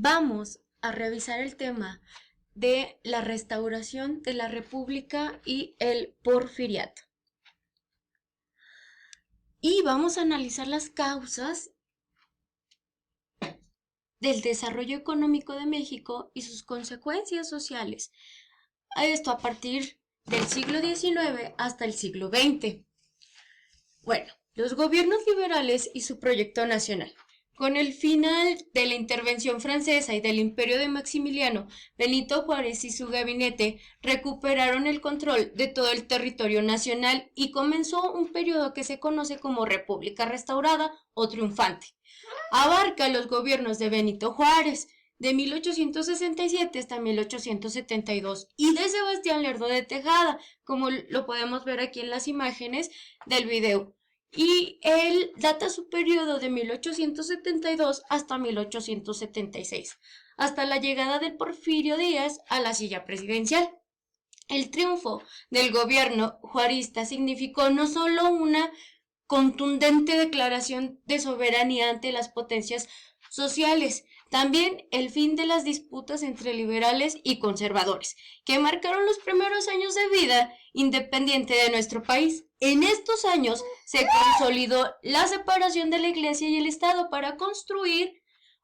vamos a revisar el tema de la restauración de la República y el Porfiriato. Y vamos a analizar las causas del desarrollo económico de México y sus consecuencias sociales. Esto a partir del siglo XIX hasta el siglo XX. Bueno, los gobiernos liberales y su proyecto nacional. Con el final de la intervención francesa y del imperio de Maximiliano, Benito Juárez y su gabinete recuperaron el control de todo el territorio nacional y comenzó un periodo que se conoce como República Restaurada o Triunfante. Abarca los gobiernos de Benito Juárez, de 1867 hasta 1872, y de Sebastián Lerdo de Tejada, como lo podemos ver aquí en las imágenes del video. Y él data su periodo de 1872 hasta 1876, hasta la llegada de Porfirio Díaz a la silla presidencial. El triunfo del gobierno juarista significó no solo una contundente declaración de soberanía ante las potencias sociales, también el fin de las disputas entre liberales y conservadores, que marcaron los primeros años de vida independiente de nuestro país. En estos años se consolidó la separación de la Iglesia y el Estado para construir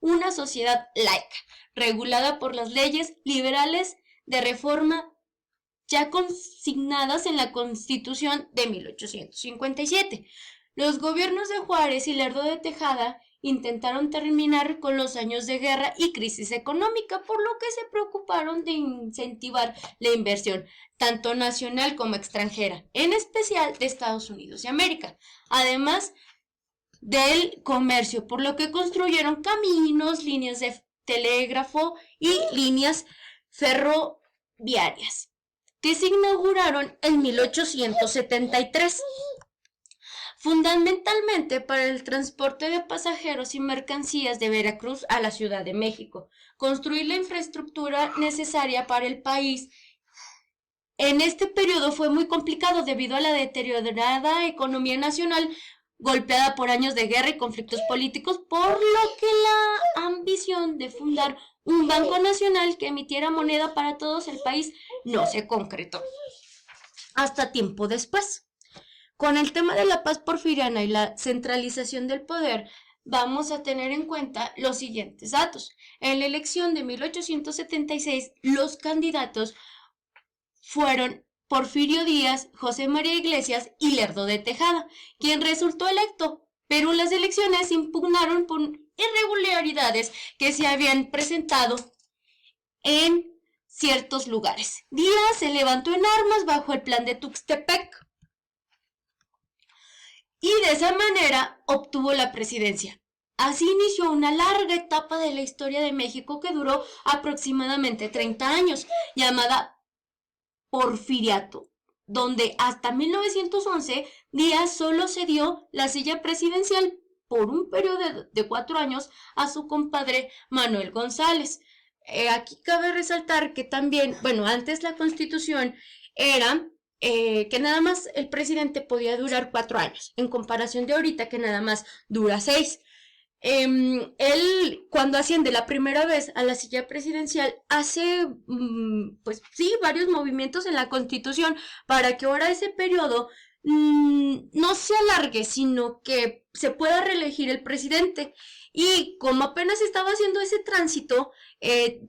una sociedad laica, regulada por las leyes liberales de reforma ya consignadas en la Constitución de 1857. Los gobiernos de Juárez y Lerdo de Tejada intentaron terminar con los años de guerra y crisis económica, por lo que se preocuparon de incentivar la inversión, tanto nacional como extranjera, en especial de Estados Unidos de América, además del comercio, por lo que construyeron caminos, líneas de telégrafo y líneas ferroviarias, que se inauguraron en 1873. Fundamentalmente para el transporte de pasajeros y mercancías de Veracruz a la Ciudad de México, construir la infraestructura necesaria para el país. En este periodo fue muy complicado debido a la deteriorada economía nacional, golpeada por años de guerra y conflictos políticos, por lo que la ambición de fundar un banco nacional que emitiera moneda para todos el país no se concretó hasta tiempo después. Con el tema de la paz porfiriana y la centralización del poder, vamos a tener en cuenta los siguientes datos. En la elección de 1876, los candidatos fueron Porfirio Díaz, José María Iglesias y Lerdo de Tejada, quien resultó electo, pero las elecciones se impugnaron por irregularidades que se habían presentado en ciertos lugares. Díaz se levantó en armas bajo el plan de Tuxtepec y de esa manera obtuvo la presidencia. Así inició una larga etapa de la historia de México que duró aproximadamente 30 años, llamada Porfiriato, donde hasta 1911 Díaz solo cedió la silla presidencial por un periodo de 4 años a su compadre Manuel González. Aquí cabe resaltar que también, bueno, antes la Constitución era que nada más el presidente podía durar 4 años, en comparación de ahorita que nada más dura 6. Él, cuando asciende la primera vez a la silla presidencial, hace, pues sí, varios movimientos en la Constitución para que ahora ese periodo no se alargue, sino que se pueda reelegir el presidente. Y como apenas estaba haciendo ese tránsito,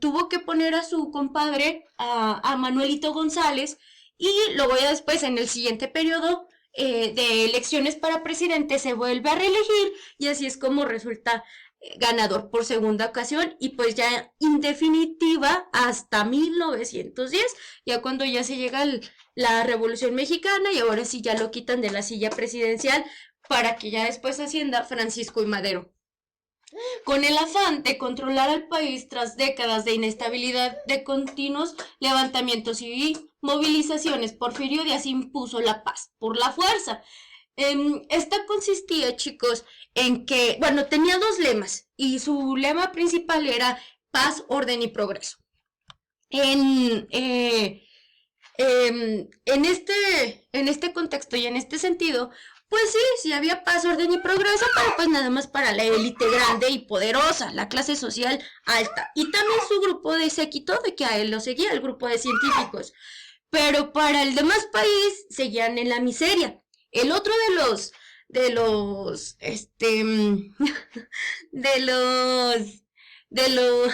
tuvo que poner a su compadre, a Manuelito González, y luego ya después, en el siguiente periodo de elecciones para presidente, se vuelve a reelegir y así es como resulta ganador por segunda ocasión y pues ya en definitiva hasta 1910, ya cuando ya se llega la Revolución Mexicana y ahora sí ya lo quitan de la silla presidencial para que ya después ascienda Francisco y Madero. Con el afán de controlar al país tras décadas de inestabilidad, de continuos levantamientos y movilizaciones, Porfirio Díaz impuso la paz por la fuerza. Esta consistía, chicos, en que, bueno, tenía dos lemas y su lema principal era paz, orden y progreso. En, en este contexto y en este sentido, Pues sí, sí había paz, orden y progreso, pero pues nada más para la élite grande y poderosa, la clase social alta. Y también su grupo de séquito de que a él lo seguía, el grupo de científicos. Pero para el demás país seguían en la miseria. El otro de los, de los, de los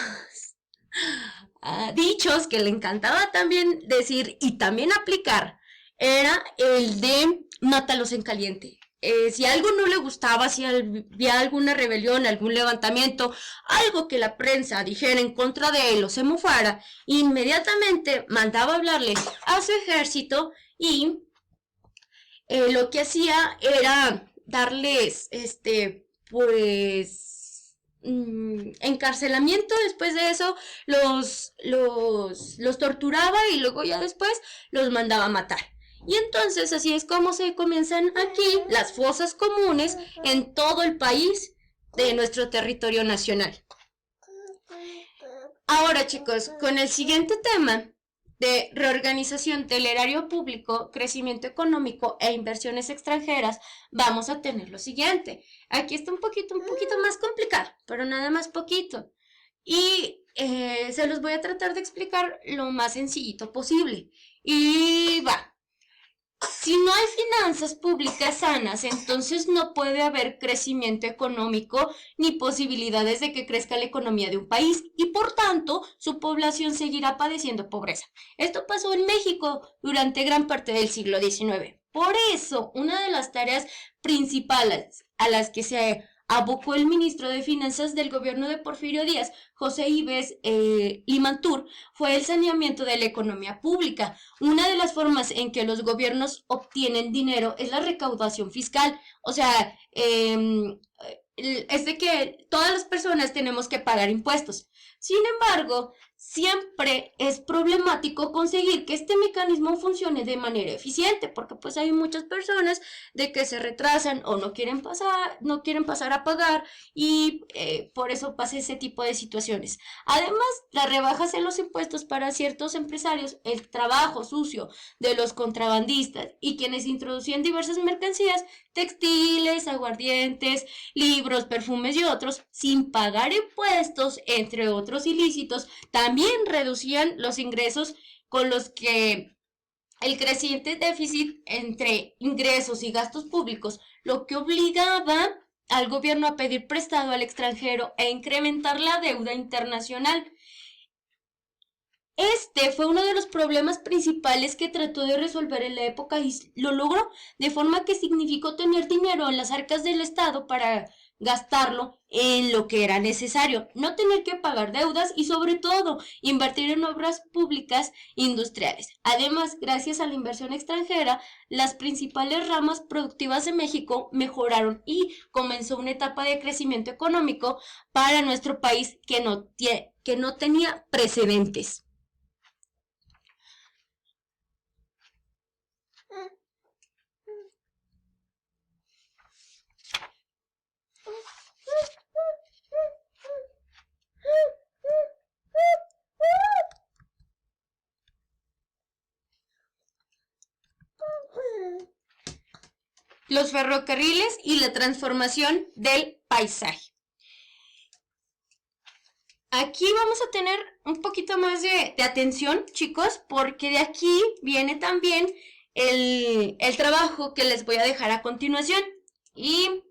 dichos que le encantaba también decir y también aplicar era el de mátalos en caliente. Si algo no le gustaba, si había alguna rebelión, algún levantamiento, algo que la prensa dijera en contra de él o se mofara, inmediatamente mandaba hablarle a su ejército y lo que hacía era darles, pues, encarcelamiento. Después de eso los torturaba y luego ya después los mandaba a matar. Y entonces así es como se comienzan aquí las fosas comunes en todo el país de nuestro territorio nacional. Ahora, chicos, con el siguiente tema de reorganización del erario público, crecimiento económico e inversiones extranjeras, vamos a tener lo siguiente. Aquí está un poquito más complicado, pero nada más poquito. Y se los voy a tratar de explicar lo más sencillito posible. Y va. Si no hay finanzas públicas sanas, entonces no puede haber crecimiento económico ni posibilidades de que crezca la economía de un país y por tanto su población seguirá padeciendo pobreza. Esto pasó en México durante gran parte del siglo XIX. Por eso, una de las tareas principales a las que se abocó el ministro de Finanzas del gobierno de Porfirio Díaz, José Ives Limantur, fue el saneamiento de la economía pública. Una de las formas en que los gobiernos obtienen dinero es la recaudación fiscal. O sea, es de que todas las personas tenemos que pagar impuestos. Sin embargo, siempre es problemático conseguir que este mecanismo funcione de manera eficiente, porque pues hay muchas personas de que se retrasan o no quieren pasar a pagar y por eso pasa ese tipo de situaciones. Además, las rebajas en los impuestos para ciertos empresarios, el trabajo sucio de los contrabandistas y quienes introducían diversas mercancías, textiles, aguardientes, libros, perfumes y otros, sin pagar impuestos, entre otros ilícitos, también reducían los ingresos con los que el creciente déficit entre ingresos y gastos públicos, lo que obligaba al gobierno a pedir prestado al extranjero e incrementar la deuda internacional. Este fue uno de los problemas principales que trató de resolver en la época y lo logró, de forma que significó tener dinero en las arcas del Estado para gastarlo en lo que era necesario, no tener que pagar deudas y sobre todo invertir en obras públicas industriales. Además, gracias a la inversión extranjera, las principales ramas productivas de México mejoraron y comenzó una etapa de crecimiento económico para nuestro país que no tenía precedentes. Los ferrocarriles y la transformación del paisaje. Aquí vamos a tener un poquito más de atención, chicos, porque de aquí viene también el trabajo que les voy a dejar a continuación. Y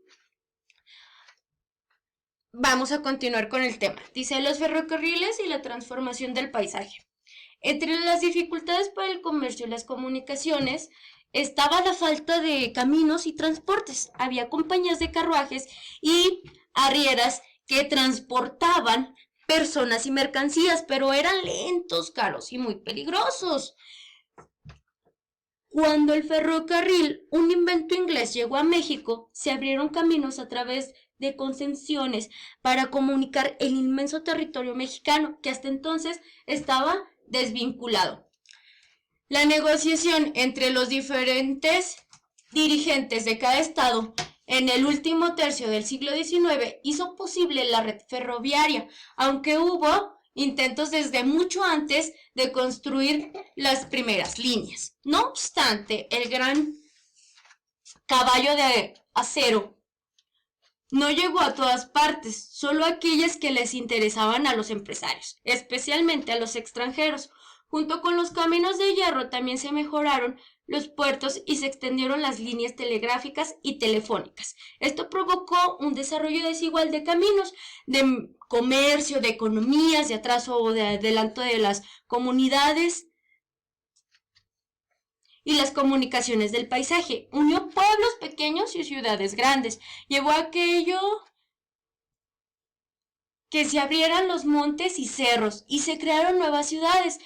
vamos a continuar con el tema. Dice los ferrocarriles y la transformación del paisaje. Entre las dificultades para el comercio y las comunicaciones estaba la falta de caminos y transportes. Había compañías de carruajes y arrieras que transportaban personas y mercancías, pero eran lentos, caros y muy peligrosos. Cuando el ferrocarril, un invento inglés, llegó a México, se abrieron caminos a través de concesiones para comunicar el inmenso territorio mexicano que hasta entonces estaba desvinculado. La negociación entre los diferentes dirigentes de cada estado en el último tercio del siglo XIX hizo posible la red ferroviaria, aunque hubo intentos desde mucho antes de construir las primeras líneas. No obstante, el gran caballo de acero no llegó a todas partes, solo a aquellas que les interesaban a los empresarios, especialmente a los extranjeros. Junto con los caminos de hierro también se mejoraron los puertos y se extendieron las líneas telegráficas y telefónicas. Esto provocó un desarrollo desigual de caminos, de comercio, de economías, de atraso o de adelanto de las comunidades y las comunicaciones del paisaje. Unió pueblos pequeños y ciudades grandes. Llevó a aquello que se abrieran los montes y cerros y se crearon nuevas ciudades,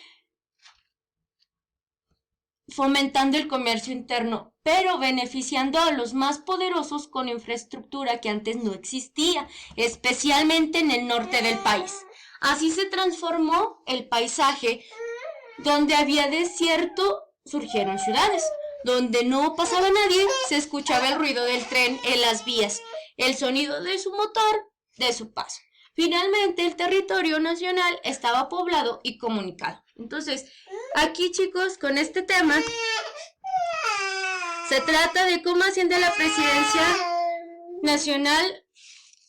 fomentando el comercio interno, pero beneficiando a los más poderosos con infraestructura que antes no existía, especialmente en el norte del país. Así se transformó el paisaje. Donde había desierto, surgieron ciudades. Donde no pasaba nadie, se escuchaba el ruido del tren en las vías, el sonido de su motor, de su paso. Finalmente, el territorio nacional estaba poblado y comunicado. Entonces, aquí, chicos, con este tema, se trata de cómo asciende la presidencia nacional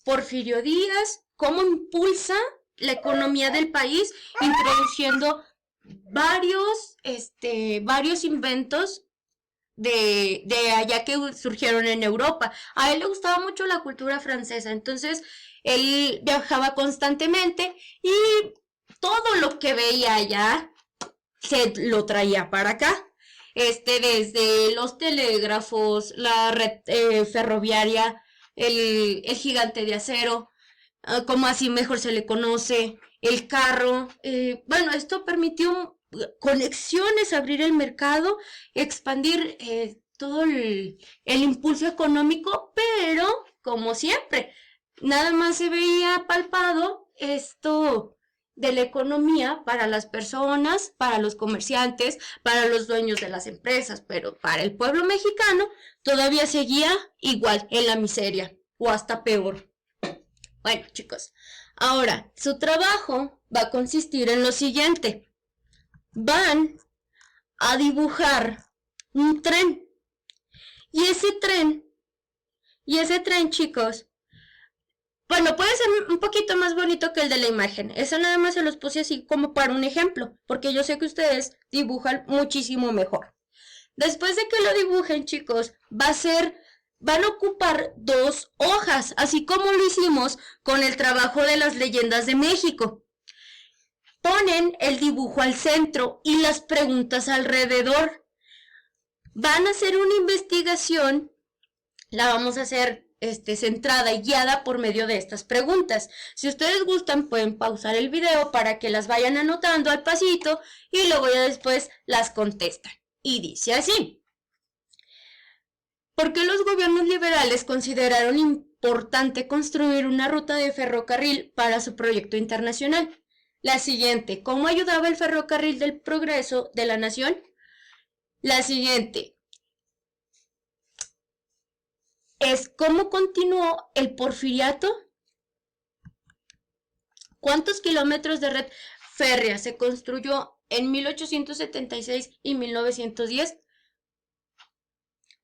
Porfirio Díaz, cómo impulsa la economía del país, introduciendo varios inventos de allá que surgieron en Europa. A él le gustaba mucho la cultura francesa, entonces él viajaba constantemente y todo lo que veía allá se lo traía para acá. Desde los telégrafos, la red ferroviaria, el gigante de acero, como así mejor se le conoce, el carro. Bueno, esto permitió conexiones, abrir el mercado, expandir todo el impulso económico, pero como siempre, nada más se veía palpado esto de la economía para las personas, para los comerciantes, para los dueños de las empresas, pero para el pueblo mexicano todavía seguía igual en la miseria o hasta peor. Bueno, chicos, ahora su trabajo va a consistir en lo siguiente. Van a dibujar un tren. Y ese tren, chicos, bueno, puede ser un poquito más bonito que el de la imagen. Eso nada más se los puse así como para un ejemplo, porque yo sé que ustedes dibujan muchísimo mejor. Después de que lo dibujen, chicos, van a ocupar 2 hojas, así como lo hicimos con el trabajo de las leyendas de México. Ponen el dibujo al centro y las preguntas alrededor. Van a hacer una investigación, la vamos a hacer centrada y guiada por medio de estas preguntas. Si ustedes gustan, pueden pausar el video para que las vayan anotando al pasito y luego ya después las contestan. Y dice así: ¿por qué los gobiernos liberales consideraron importante construir una ruta de ferrocarril para su proyecto internacional? La siguiente, ¿cómo ayudaba el ferrocarril del progreso de la nación? La siguiente es ¿cómo continuó el porfiriato? ¿Cuántos kilómetros de red férrea se construyó en 1876 y 1910?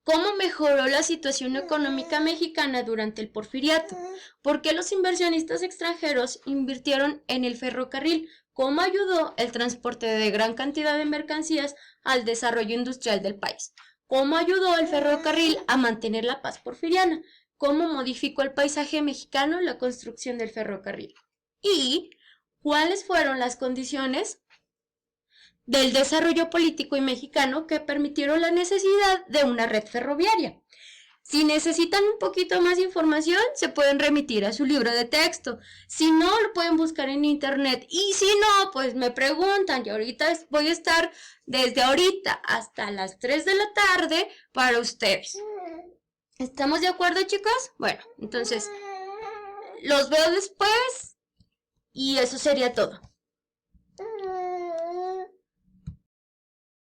¿Cómo mejoró la situación económica mexicana durante el porfiriato? ¿Por qué los inversionistas extranjeros invirtieron en el ferrocarril? ¿Cómo ayudó el transporte de gran cantidad de mercancías al desarrollo industrial del país? ¿Cómo ayudó el ferrocarril a mantener la paz porfiriana? ¿Cómo modificó el paisaje mexicano la construcción del ferrocarril? ¿Y cuáles fueron las condiciones del desarrollo político y mexicano que permitieron la necesidad de una red ferroviaria? Si necesitan un poquito más de información, se pueden remitir a su libro de texto. Si no, lo pueden buscar en internet. Y si no, pues me preguntan. Y ahorita voy a estar desde ahorita hasta las 3 de la tarde para ustedes. ¿Estamos de acuerdo, chicos? Bueno, entonces los veo después y eso sería todo.